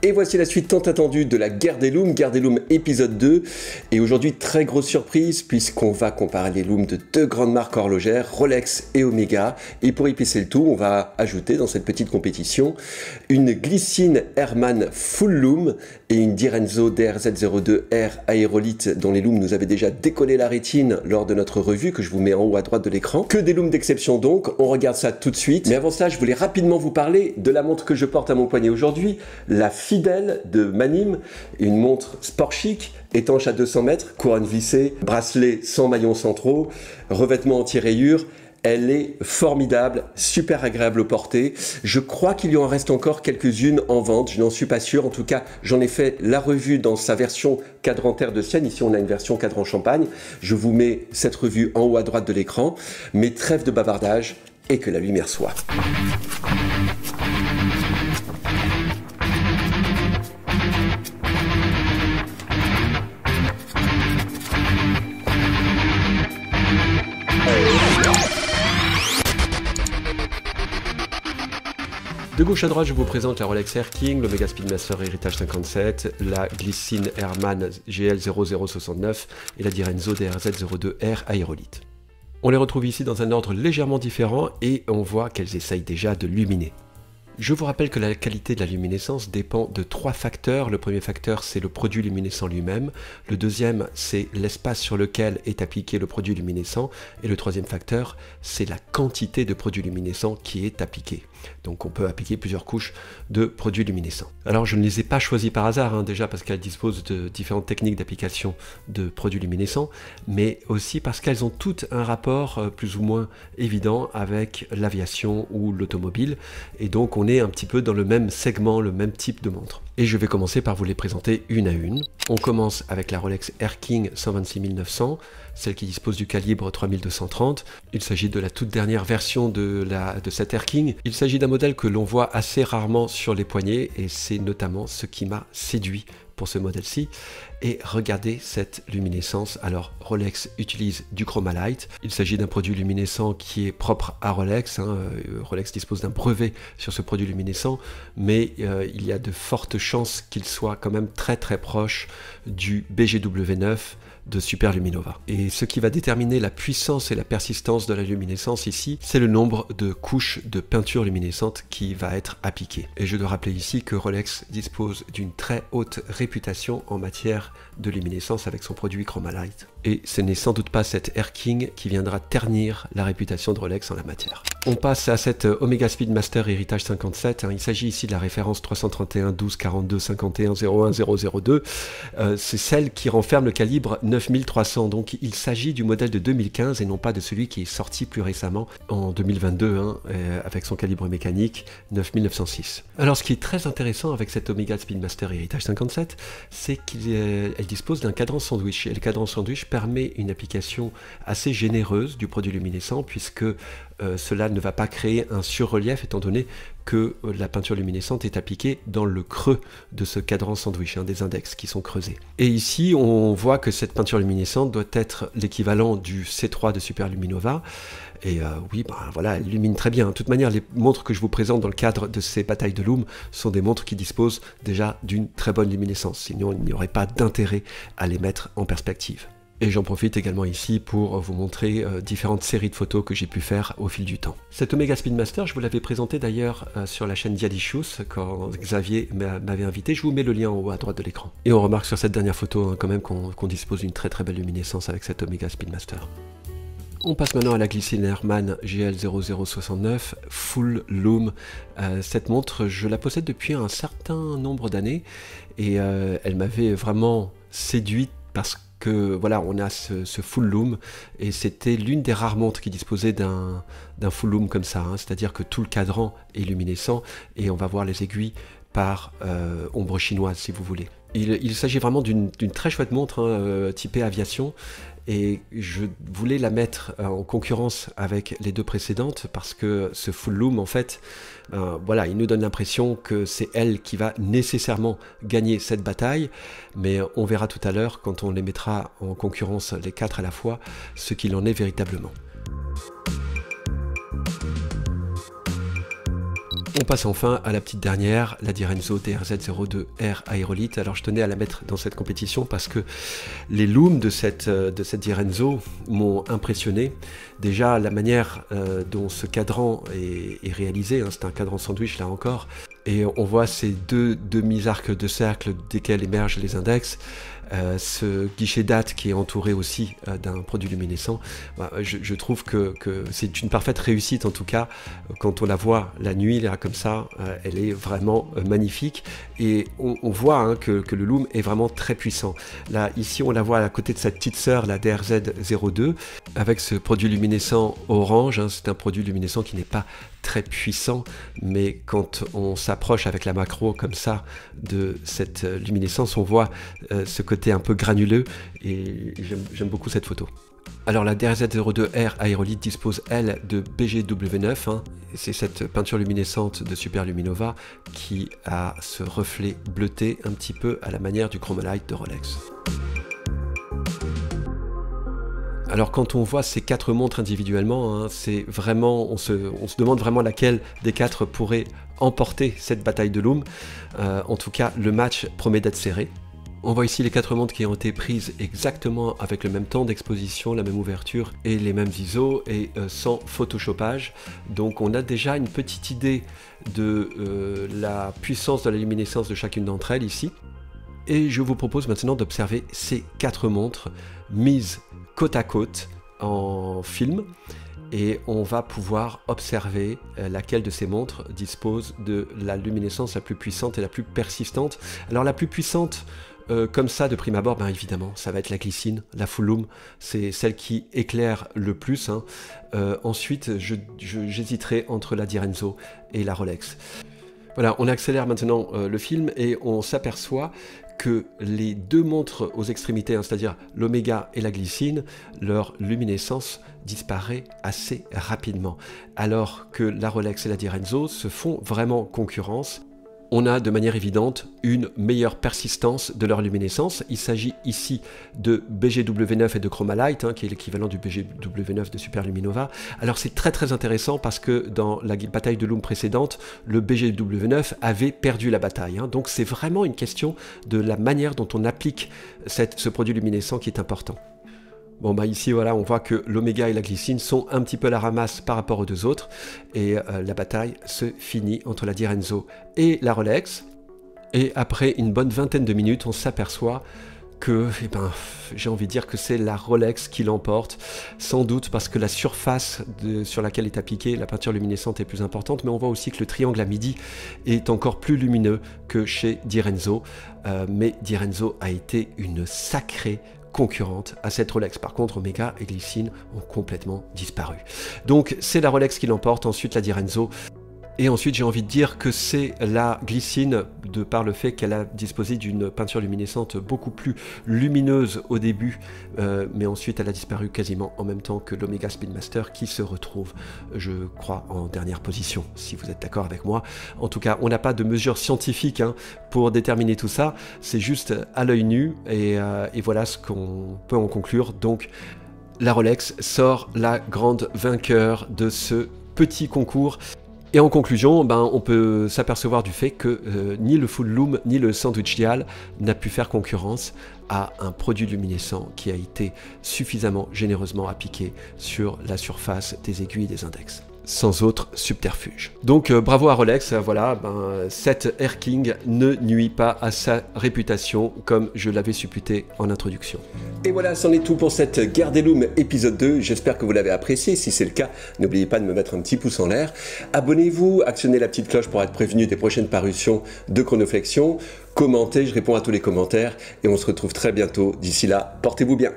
Et voici la suite tant attendue de la Guerre des Looms épisode 2. Et aujourd'hui, très grosse surprise puisqu'on va comparer les looms de deux grandes marques horlogères, Rolex et Omega. Et pour épicer le tout, on va ajouter dans cette petite compétition une Glycine Airman Full Loom et une Direnzo DRZ02R Aérolite dont les looms nous avaient déjà décollé la rétine lors de notre revue que je vous mets en haut à droite de l'écran. Que des looms d'exception donc, on regarde ça tout de suite. Mais avant ça, je voulais rapidement vous parler de la montre que je porte à mon poignet aujourd'hui, la Fidèle de Manim, une montre sport chic, étanche à 200 mètres, couronne vissée, bracelet sans maillons centraux, revêtement anti-rayures. Elle est formidable, super agréable au porter. Je crois qu'il y en reste encore quelques-unes en vente, je n'en suis pas sûr. En tout cas, j'en ai fait la revue dans sa version cadran terre de Sienne. Ici, on a une version cadran champagne. Je vous mets cette revue en haut à droite de l'écran. Mais trêve de bavardage et que la lumière soit. De gauche à droite, je vous présente la Rolex Air King, l'Omega Speedmaster Heritage 57, la Glycine Airman GL0069 et la Direnzo DRZ02R Aérolite. On les retrouve ici dans un ordre légèrement différent et on voit qu'elles essayent déjà de luminer. Je vous rappelle que la qualité de la luminescence dépend de trois facteurs. Le premier facteur, c'est le produit luminescent lui-même. Le deuxième, c'est l'espace sur lequel est appliqué le produit luminescent. Et le troisième facteur, c'est la quantité de produit luminescent qui est appliqué. Donc on peut appliquer plusieurs couches de produits luminescents. Alors je ne les ai pas choisis par hasard, déjà parce qu'elles disposent de différentes techniques d'application de produits luminescents, mais aussi parce qu'elles ont toutes un rapport plus ou moins évident avec l'aviation ou l'automobile. Et donc on est un petit peu dans le même segment, le même type de montre. Et je vais commencer par vous les présenter une à une. On commence avec la Rolex Air King 126900, celle qui dispose du calibre 3230. Il s'agit de la toute dernière version de cette Air King. Il s'agit d'un modèle que l'on voit assez rarement sur les poignets et c'est notamment ce qui m'a séduit pour ce modèle-ci. Et regardez cette luminescence. Alors Rolex utilise du Chromalight. Il s'agit d'un produit luminescent qui est propre à Rolex. Rolex dispose d'un brevet sur ce produit luminescent, mais il y a de fortes chances qu'il soit quand même très proche du BGW9 de Super Luminova. Et ce qui va déterminer la puissance et la persistance de la luminescence ici, c'est le nombre de couches de peinture luminescente qui va être appliquée. Et je dois rappeler ici que Rolex dispose d'une très haute réputation en matière de luminescence avec son produit Chromalight. Et ce n'est sans doute pas cette Air King qui viendra ternir la réputation de Rolex en la matière. On passe à cette Omega Speedmaster Heritage 57. Il s'agit ici de la référence 331 12 42 51 01 002. C'est celle qui renferme le calibre 9300. Donc il s'agit du modèle de 2015 et non pas de celui qui est sorti plus récemment en 2022 avec son calibre mécanique 9906. Alors ce qui est très intéressant avec cette Omega Speedmaster Heritage 57, c'est qu'elle dispose d'un cadran sandwich. Et le cadran sandwich permet une application assez généreuse du produit luminescent puisque cela ne va pas créer un surrelief étant donné que la peinture luminescente est appliquée dans le creux de ce cadran sandwich, des index qui sont creusés. Et ici, on voit que cette peinture luminescente doit être l'équivalent du C3 de Super Luminova. Et oui, voilà, elle illumine très bien. De toute manière, les montres que je vous présente dans le cadre de ces batailles de loom sont des montres qui disposent déjà d'une très bonne luminescence. Sinon, il n'y aurait pas d'intérêt à les mettre en perspective. Et j'en profite également ici pour vous montrer différentes séries de photos que j'ai pu faire au fil du temps. Cette Omega Speedmaster, je vous l'avais présenté d'ailleurs sur la chaîne Diadishus quand Xavier m'avait invité. Je vous mets le lien en haut à droite de l'écran. Et on remarque sur cette dernière photo quand même qu'on dispose d'une très belle luminescence avec cette Omega Speedmaster. On passe maintenant à la Glycine Airman GL0069 Full Loom. Cette montre, je la possède depuis un certain nombre d'années et elle m'avait vraiment séduite parce que voilà, on a ce full loom et c'était l'une des rares montres qui disposait d'un full loom comme ça, c'est-à-dire que tout le cadran est luminescent et on va voir les aiguilles par ombre chinoise si vous voulez. Il s'agit vraiment d'une très chouette montre typée aviation et je voulais la mettre en concurrence avec les deux précédentes parce que ce full loom en fait voilà, il nous donne l'impression que c'est elle qui va nécessairement gagner cette bataille, mais on verra tout à l'heure quand on les mettra en concurrence les quatre à la fois ce qu'il en est véritablement. On passe enfin à la petite dernière, la Direnzo DRZ02R Aérolite. Alors je tenais à la mettre dans cette compétition parce que les looms de cette Direnzo m'ont impressionné. Déjà la manière dont ce cadran est réalisé, hein, c'est un cadran sandwich là encore, et on voit ces deux demi-arcs de cercle desquels émergent les index. Ce guichet date qui est entouré aussi d'un produit luminescent, je trouve que c'est une parfaite réussite en tout cas. Quand on la voit la nuit là comme ça, elle est vraiment magnifique et on voit hein, que le loom est vraiment très puissant. Là ici on la voit à côté de sa petite sœur, la DRZ02, avec ce produit luminescent orange, hein, c'est un produit luminescent qui n'est pas très puissant, mais quand on s'approche avec la macro comme ça de cette luminescence, on voit ce côté un peu granuleux et j'aime beaucoup cette photo. Alors la DRZ02R Aérolite dispose elle de BGW9, hein. C'est cette peinture luminescente de Super Luminova qui a ce reflet bleuté un petit peu à la manière du Chromalight de Rolex. Alors quand on voit ces 4 montres individuellement, hein, c'est vraiment, on se demande vraiment laquelle des 4 pourrait emporter cette bataille de loom. En tout cas, le match promet d'être serré. On voit ici les 4 montres qui ont été prises exactement avec le même temps d'exposition, la même ouverture et les mêmes ISO et sans photoshopage. Donc on a déjà une petite idée de la puissance de la luminescence de chacune d'entre elles ici. Et je vous propose maintenant d'observer ces 4 montres mises côte à côte en film et on va pouvoir observer laquelle de ces montres dispose de la luminescence la plus puissante et la plus persistante. Alors la plus puissante comme ça de prime abord, ben évidemment ça va être la glycine, la full loom, c'est celle qui éclaire le plus, hein. Ensuite j'hésiterai entre la Direnzo et la Rolex. Voilà, on accélère maintenant le film et on s'aperçoit que les 2 montres aux extrémités, hein, c'est-à-dire l'Omega et la glycine, leur luminescence disparaît assez rapidement, alors que la Rolex et la Direnzo se font vraiment concurrence. On a de manière évidente une meilleure persistance de leur luminescence. Il s'agit ici de BGW9 et de Chromalight, hein, qui est l'équivalent du BGW9 de Super Luminova. Alors c'est très intéressant parce que dans la bataille de loom précédente, le BGW9 avait perdu la bataille. Hein. Donc c'est vraiment une question de la manière dont on applique ce produit luminescent qui est important. Bon bah ici voilà, on voit que l'Omega et la glycine sont un petit peu à la ramasse par rapport aux 2 autres et la bataille se finit entre la Direnzo et la Rolex et après une bonne vingtaine de minutes on s'aperçoit que, j'ai envie de dire que c'est la Rolex qui l'emporte, sans doute parce que la surface sur laquelle est appliquée la peinture luminescente est plus importante, mais on voit aussi que le triangle à midi est encore plus lumineux que chez Direnzo, mais Direnzo a été une sacrée concurrente à cette Rolex. Par contre, Omega et Glycine ont complètement disparu. Donc c'est la Rolex qui l'emporte, ensuite la Direnzo. Et ensuite, j'ai envie de dire que c'est la glycine, de par le fait qu'elle a disposé d'une peinture luminescente beaucoup plus lumineuse au début, mais ensuite elle a disparu quasiment en même temps que l'Omega Speedmaster qui se retrouve, je crois, en dernière position, si vous êtes d'accord avec moi. En tout cas, on n'a pas de mesure scientifique hein, pour déterminer tout ça, c'est juste à l'œil nu, et voilà ce qu'on peut en conclure. Donc, la Rolex sort la grande vainqueur de ce petit concours. Et en conclusion, on peut s'apercevoir du fait que ni le full loom ni le sandwich dial n'a pu faire concurrence à un produit luminescent qui a été suffisamment généreusement appliqué sur la surface des aiguilles des index. Sans autre subterfuge. Donc bravo à Rolex, voilà, cette Air King ne nuit pas à sa réputation comme je l'avais supputé en introduction. Et voilà, c'en est tout pour cette guerre des looms épisode 2, j'espère que vous l'avez apprécié, si c'est le cas, n'oubliez pas de me mettre un petit pouce en l'air, abonnez-vous, actionnez la petite cloche pour être prévenu des prochaines parutions de Chronoflexion, commentez, je réponds à tous les commentaires et on se retrouve très bientôt, d'ici là, portez-vous bien.